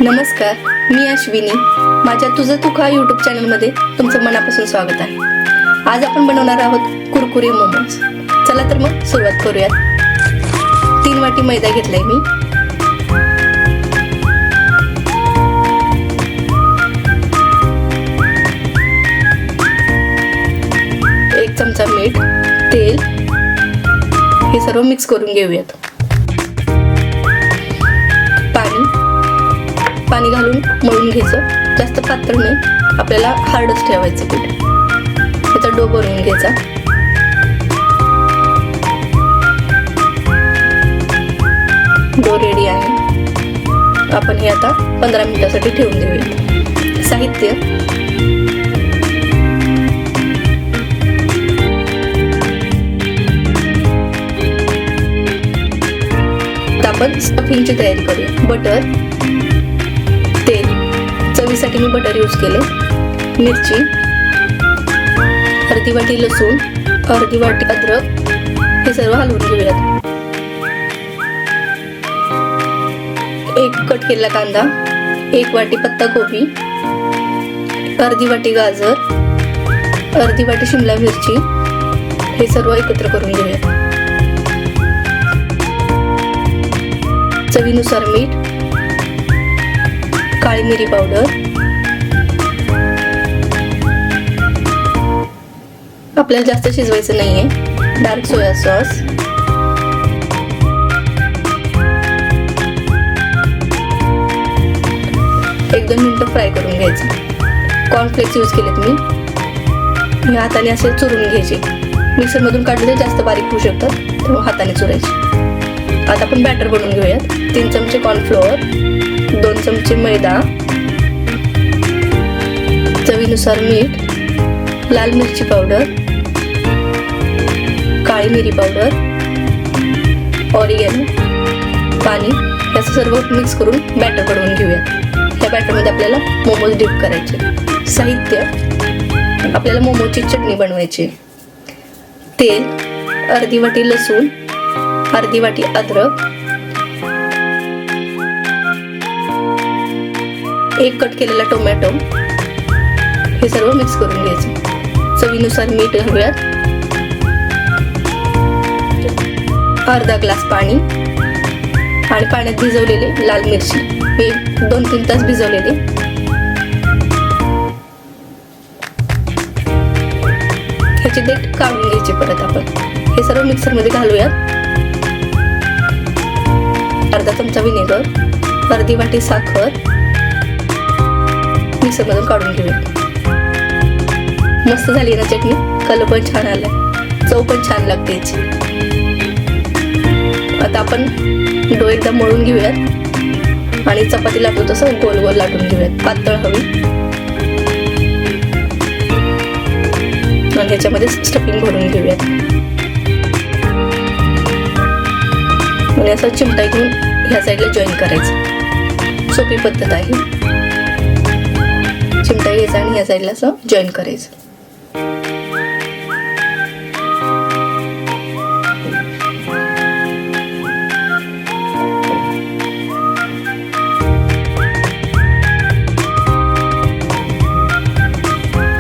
नमस्कार, मी अश्विनी. माझ्या तुझं तू खा यूट्यूब चॅनलमध्ये तुमचं मनापासून स्वागत आहे. आज आपण बनवणार आहोत कुरकुरे मोमोज. चला तर मग सुरुवात करूयात. 3 वाटी मैदा घेतलाय मी. एक चमचा मीठ, तेल हे सर्व मिक्स करून घेऊयात. पाणी घालून मळून घ्यायचं. जास्त पातळ नाही, आपल्याला हार्डच ठेवायचं पीठ. त्याचा डो बनवून घ्यायचा. डो रेडी आहे. आपण हे आता 15 मिनिटासाठी ठेवून देऊयात. साहित्य: आपण स्टफिंगची तयारी करूया. बटर, तेल, चवीसाठी मी बटर यूज केले. मिरची, अर्धी वाटी लसूण, अर्धी वाटी अद्रक हे सर्व हलवून घेऊयात. 1 कट केलेला कांदा, 1 वाटी पत्ता गोबी, अर्धी वाटी गाजर, अर्धी वाटी शिमला मिरची हे सर्व एकत्र करून घेऊयात. चवीनुसार मीठ, काळी मिरी पावडर, आपल्याला जास्त शिजवायचं नाहीये. डार्क सोया सॉस, एक 2 मिनिटं फ्राय करून घ्यायचं. कॉर्नफ्लेक्स यूज केलेत मी. हे हाताने असे चुरून घ्यायचे. मिक्सर मधून काढले तर जास्त बारीक होऊ शकतात, तेव्हा हाताने चुरायचे. आता आपण बॅटर बनवून घेऊयात. 3 चमचे कॉर्नफ्लोअर, 2 चमचे मैदा, चवीनुसार मीठ, लाल मिरची पावडर, काळी मिरी पावडर, ऑरिगॅनो, पाणी याचं सर्व मिक्स करून बॅटर बनवून घेऊयात. या बॅटरमध्ये आपल्याला मोमोज डिप करायचे. साहित्य: आपल्याला मोमोजची चटणी बनवायची. तेल, अर्धी वाटी लसूण, अर्धी वाटी अद्रक, 1 कट केलेला टोमॅटो हे सर्व मिक्स करून घ्यायचे. चवीनुसार मीठ घालूयात. अर्धा ग्लास पाणी आणि पाण्यात भिजवलेले लाल मिरची हे 2-3 तास भिजवलेले. ह्याची देठ काढून घ्यायची. परत आपण हे सर्व मिक्सर मध्ये घालूयात. अर्धा चमचा विनेगर, अर्धी वाटी साखर मिक्सर मधून काढून घेऊया. मस्त झाली ना चटणी. कलर पण छान आलाय, चव पण छान लागते याची. आता आपण डो एकदा मळून घेऊयात आणि चपाती लाटू तसं गोल गोल लाटून घेऊयात. पातळ हवी आणि ह्याच्यामध्ये स्टफिंग भरून घेऊयात. आणि असं चिमटा घेऊन ह्या साईडला जॉईन करायचं. सोपी पद्धत आहे. चिमटा घ्यायचा आणि ह्या साईडला असं जॉईन करायचं.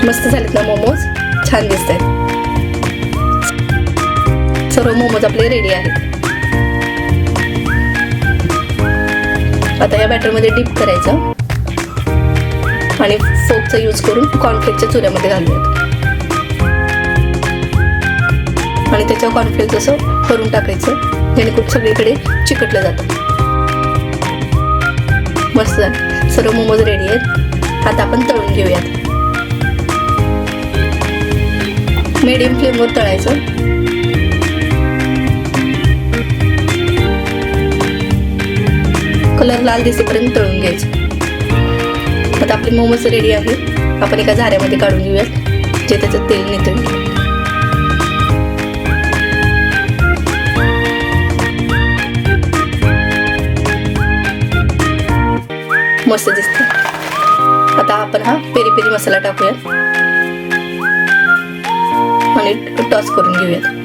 मस्त झालेत ना मोमोज, छान दिसत आहेत. सर्व मोमोज आपले रेडी आहेत. आता या बॅटर मध्ये डिप करायचं आणि फोकचा यूज करून कॉर्नफ्लेक्सच्या चुऱ्यामध्ये घालूयात आणि त्याच्यावर कॉर्नफ्लेक्स असं करून टाकायचं, जेणेकरून सगळीकडे चिकटलं जातं. मस्त झालं. सर्व मोमोज रेडी आहेत. आता आपण तळून घेऊयात. मीडियम फ्लेमवर तळायचं. कलर लाल दिसेपर्यंत तळून घ्यायचं. आता आपले मोमोज रेडी आहे. आपण एका झाऱ्यामध्ये काढून घेऊयात, जे त्याचं तेल निथळून. मस्त दिसते. आता आपण हा पेरी पेरी मसाला टाकूयात आणि टॉस करून घेऊयात.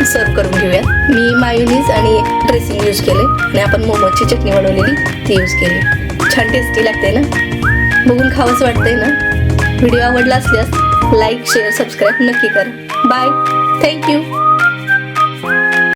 सर्व करून घेऊया. मी मायोनीज आणि ड्रेसिंग यूज केले आणि आपण मोमोजची चटणी बनवलेली ती यूज केली. छान टेस्टी लागते ना, बघून खावंच वाटतंय ना. व्हिडिओ आवडला असल्यास लाईक शेअर सबस्क्राईब नक्की करा. Bye, thank you.